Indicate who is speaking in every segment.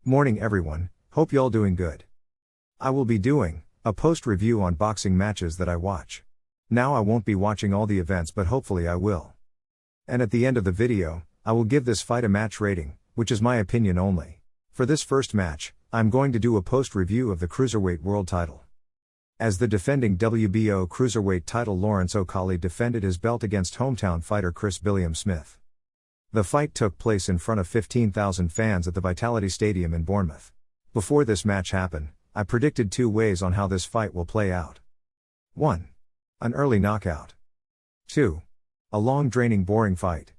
Speaker 1: Morning everyone, hope y'all doing good. I will be doing a post review on boxing matches that I watch. Now I won't be watching all the events, but hopefully I will. And at the end of the video, I will give this fight a match rating, which is my opinion only. For this first match, I'm going to do a post review of the cruiserweight world title. As the defending WBO cruiserweight title, Lawrence Okolie defended his belt against hometown fighter Chris Billam-Smith. The fight took place in front of 15,000 fans at the Vitality Stadium in Bournemouth. Before this match happened, I predicted two ways on how this fight will play out. 1. An early knockout. 2. A long, draining, boring fight.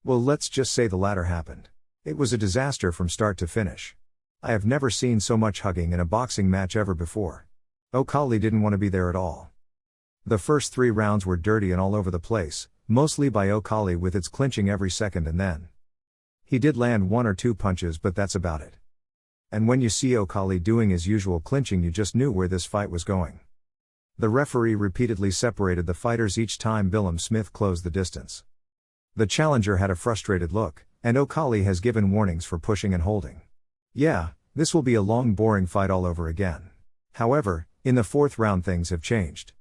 Speaker 1: Well, let's just say the latter happened. It was a disaster from start to finish. I have never seen so much hugging in a boxing match ever before. Okolie didn't want to be there at all. The first 3 rounds were dirty and all over the place, mostly by Okolie with its clinching every second, and then he did land 1 or 2 punches, but that's about it. And when you see Okolie doing his usual clinching, you just knew where this fight was going. The referee repeatedly separated the fighters each time Billam-Smith closed the distance. The challenger had a frustrated look, and Okolie has given warnings for pushing and holding. Yeah, this will be a long, boring fight all over again. However, in the 4th round things have changed.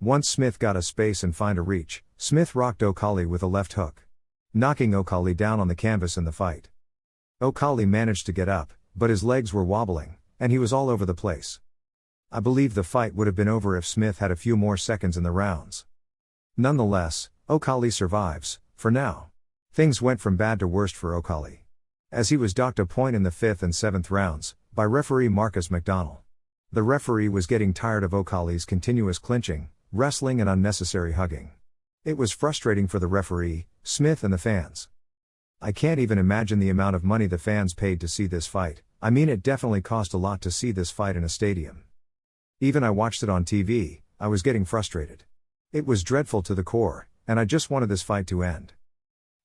Speaker 1: Once Smith got a space and find a reach, Smith rocked Okolie with a left hook, knocking Okolie down on the canvas in the fight. Okolie managed to get up, but his legs were wobbling, and he was all over the place. I believe the fight would have been over if Smith had a few more seconds in the rounds. Nonetheless, Okolie survives, for now. Things went from bad to worst for Okolie, as he was docked a point in the 5th and 7th rounds, by referee Marcus McDonnell. The referee was getting tired of Okolie's continuous clinching, wrestling and unnecessary hugging. It was frustrating for the referee, Smith and the fans. I can't even imagine the amount of money the fans paid to see this fight. I mean, it definitely cost a lot to see this fight in a stadium. Even I watched it on TV, I was getting frustrated. It was dreadful to the core, and I just wanted this fight to end.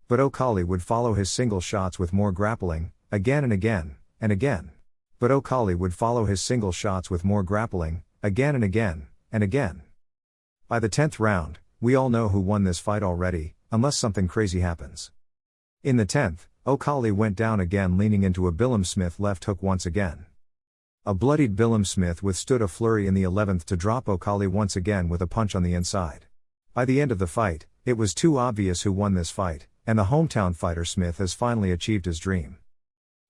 Speaker 1: But Okolie would follow his single shots with more grappling, again and again, and again. But Okolie would follow his single shots with more grappling, again and again, and again. By the 10th round, we all know who won this fight already, unless something crazy happens. In the 10th, Okolie went down again, leaning into a Billam-Smith left hook once again. A bloodied Billam-Smith withstood a flurry in the 11th to drop Okolie once again with a punch on the inside. By the end of the fight, it was too obvious who won this fight, and the hometown fighter Smith has finally achieved his dream.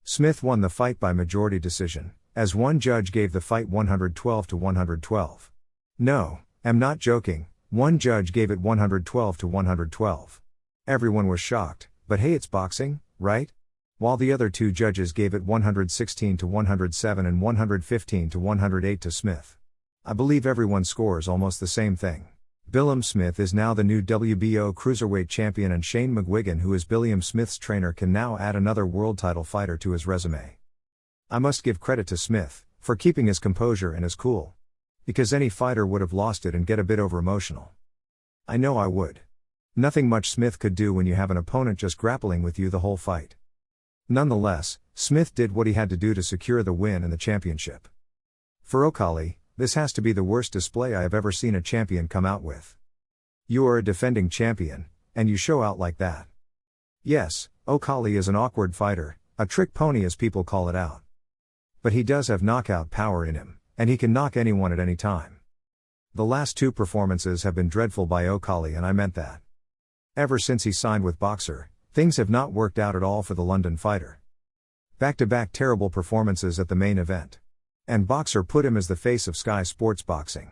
Speaker 1: Smith won the fight by majority decision, as one judge gave the fight 112 to 112. No, I'm not joking, one judge gave it 112 to 112. Everyone was shocked, but hey, it's boxing, right? While the other 2 judges gave it 116 to 107 and 115 to 108 to Smith. I believe everyone scores almost the same thing. Billam-Smith is now the new WBO cruiserweight champion, and Shane McGuigan, who is Billam-Smith's trainer, can now add another world title fighter to his resume. I must give credit to Smith for keeping his composure and his cool, because any fighter would have lost it and get a bit over emotional. I know I would. Nothing much Smith could do when you have an opponent just grappling with you the whole fight. Nonetheless, Smith did what he had to do to secure the win and the championship. For Okolie, this has to be the worst display I have ever seen a champion come out with. You are a defending champion, and you show out like that. Yes, Okolie is an awkward fighter, a trick pony as people call it out. But he does have knockout power in him, and he can knock anyone at any time. The last 2 performances have been dreadful by Okolie, and I meant that. Ever since he signed with Boxer, things have not worked out at all for the London fighter. Back-to-back terrible performances at the main event. And Boxer put him as the face of Sky Sports Boxing.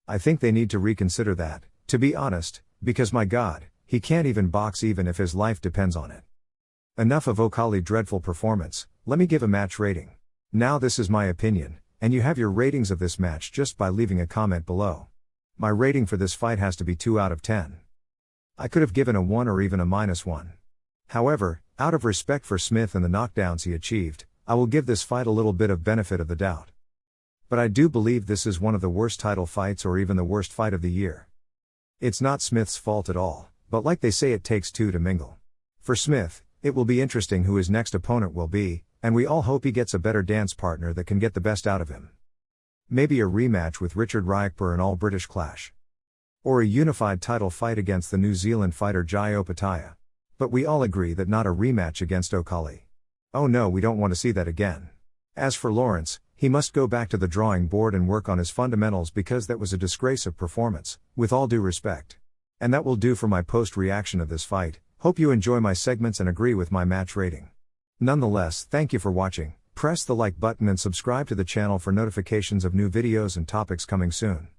Speaker 1: I think they need to reconsider that, to be honest, because my God, he can't even box even if his life depends on it. Enough of Okolie's dreadful performance, let me give a match rating. Now this is my opinion, and you have your ratings of this match just by leaving a comment below. My rating for this fight has to be 2 out of 10. I could have given a 1 or even a -1. However, out of respect for Smith and the knockdowns he achieved, I will give this fight a little bit of benefit of the doubt. But I do believe this is one of the worst title fights, or even the worst fight of the year. It's not Smith's fault at all, but like they say, it takes 2 to mingle. For Smith, it will be interesting who his next opponent will be, and we all hope he gets a better dance partner that can get the best out of him. Maybe a rematch with Richard Riekper, for an all-British clash. Or a unified title fight against the New Zealand fighter Jai Opetaia. But we all agree that not a rematch against Okolie. Oh no, we don't want to see that again. As for Lawrence, he must go back to the drawing board and work on his fundamentals because that was a disgrace of performance, with all due respect. And that will do for my post-reaction of this fight. Hope you enjoy my segments and agree with my match rating. Nonetheless, thank you for watching. Press the like button and subscribe to the channel for notifications of new videos and topics coming soon.